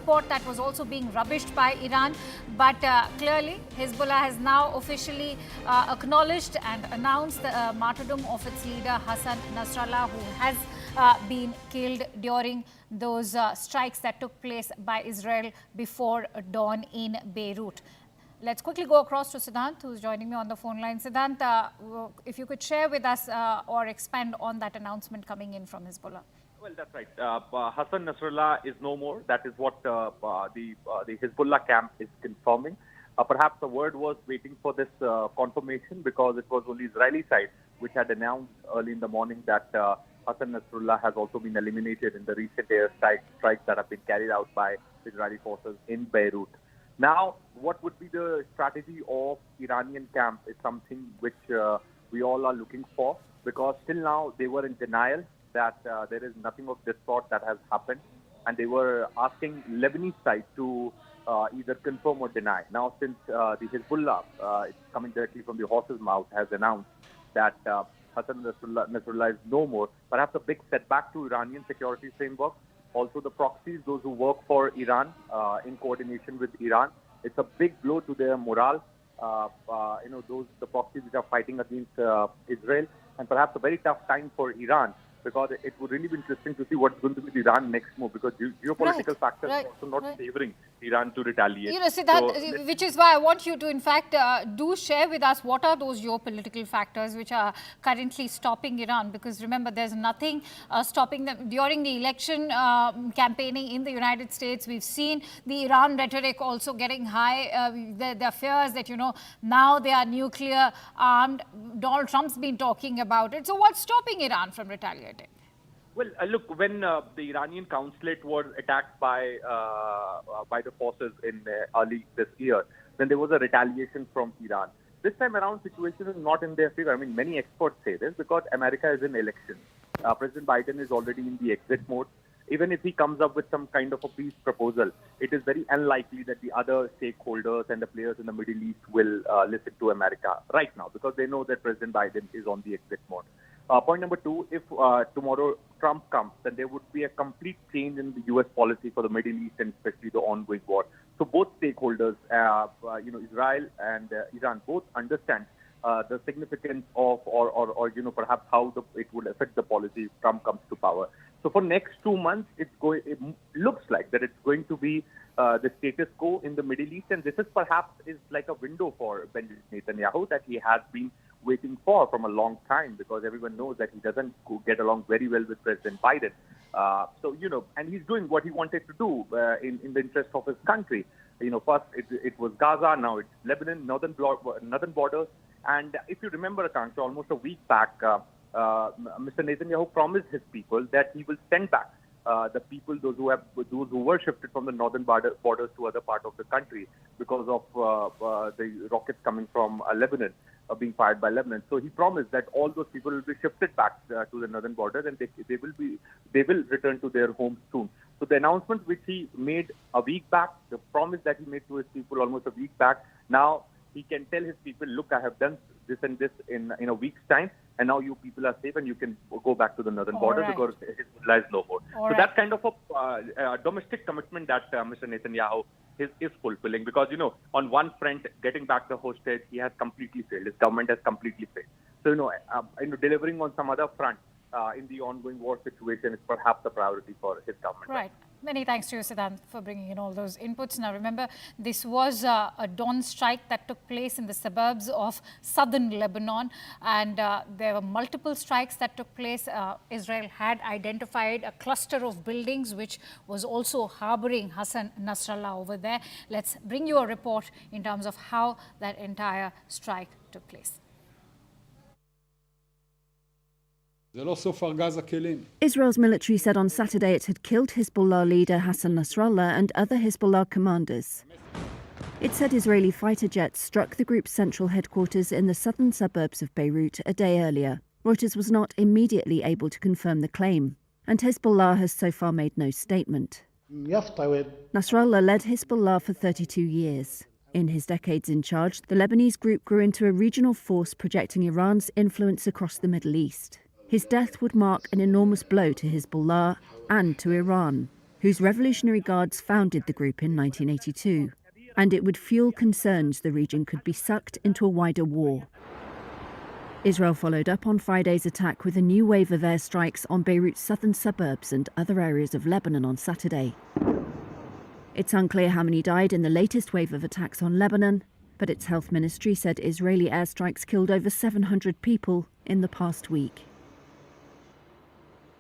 report that was also being rubbished by Iran. But clearly, Hezbollah has now officially acknowledged and announced the martyrdom of its leader Hassan Nasrallah, who has been killed during those strikes that took place by Israel before dawn in Beirut. Let's quickly go across to Siddhant, who's joining me on the phone line. Siddhant, if you could share with us or expand on that announcement coming in from Hezbollah. Well, that's right. Hassan Nasrallah is no more. That is what the Hezbollah camp is confirming. Perhaps the word was waiting for this confirmation, because it was only Israeli side which had announced early in the morning that Hassan Nasrallah has also been eliminated in the recent air strikes that have been carried out by Israeli forces in Beirut. Now, what would be the strategy of Iranian camp is something which we all are looking for, because till now they were in denial that there is nothing of this sort that has happened, and they were asking Lebanese side to either confirm or deny. Now, since the Hezbollah, it's coming directly from the horse's mouth, has announced that Hassan Nasrallah is no more, perhaps a big setback to Iranian security framework. Also, the proxies, those who work for Iran in coordination with Iran, it's a big blow to their morale. The proxies which are fighting against Israel, and perhaps a very tough time for Iran, because it would really be interesting to see what's going to be the Iran next move, because geopolitical factors are also not favoring Iran to retaliate. You know, Siddhant, which is why I want you to, in fact, do share with us what are those geopolitical factors which are currently stopping Iran, because remember, there's nothing stopping them. During the election campaigning in the United States, we've seen the Iran rhetoric also getting high. There are fears that, you know, now they are nuclear armed. Donald Trump's been talking about it. So what's stopping Iran from retaliating? Well, look, when the Iranian consulate was attacked by the forces in early this year, then there was a retaliation from Iran. This time around, situation is not in their favor. I mean, many experts say this because America is in elections. President Biden is already in the exit mode. Even if he comes up with some kind of a peace proposal, it is very unlikely that the other stakeholders and the players in the Middle East will listen to America right now, because they know that President Biden is on the exit mode. Point number two, if tomorrow Trump comes, then there would be a complete change in the U.S. policy for the Middle East, and especially the ongoing war. So both stakeholders, Israel and Iran, both understand the significance of, or perhaps how it would affect the policy if Trump comes to power. So for next 2 months, it looks like that it's going to be the status quo in the Middle East, and this is perhaps like a window for Benjamin Netanyahu that he has been waiting for from a long time, because everyone knows that he doesn't get along very well with President Biden. And he's doing what he wanted to do in the interest of his country. First it was Gaza, now it's Lebanon, northern borders. And if you remember, Akanksha, almost a week back, Mr. Netanyahu promised his people that he will send back the people, those who were shifted from the northern borders to other part of the country because of the rockets coming from Lebanon, being fired by Lebanon. So he promised that all those people will be shifted back to the northern border, and they will return to their homes soon. So the announcement which he made a week back, the promise that he made to his people almost a week back, now he can tell his people, look, I have done this and this in a week's time, and now you people are safe and you can go back to the northern border because Hezbollah is no more. So that's kind of a domestic commitment that Mr. Netanyahu is fulfilling, because, on one front, getting back the hostage, he has completely failed. His government has completely failed. So, delivering on some other front in the ongoing war situation is perhaps a priority for his government. Right. Many thanks to you, Siddhant, for bringing in all those inputs. Now, remember, this was a dawn strike that took place in the suburbs of southern Lebanon, and there were multiple strikes that took place. Israel had identified a cluster of buildings which was also harboring Hassan Nasrallah over there. Let's bring you a report in terms of how that entire strike took place. Israel's military said on Saturday it had killed Hezbollah leader Hassan Nasrallah and other Hezbollah commanders. It said Israeli fighter jets struck the group's central headquarters in the southern suburbs of Beirut a day earlier. Reuters was not immediately able to confirm the claim, and Hezbollah has so far made no statement. Nasrallah led Hezbollah for 32 years. In his decades in charge, the Lebanese group grew into a regional force projecting Iran's influence across the Middle East. His death would mark an enormous blow to Hezbollah and to Iran. whose Revolutionary Guards founded the group in 1982. And it would fuel concerns the region could be sucked into a wider war. Israel followed up on Friday's attack with a new wave of airstrikes on Beirut's southern suburbs and other areas of Lebanon on Saturday. It's unclear how many died in the latest wave of attacks on Lebanon, but its health ministry said Israeli airstrikes killed over 700 people in the past week.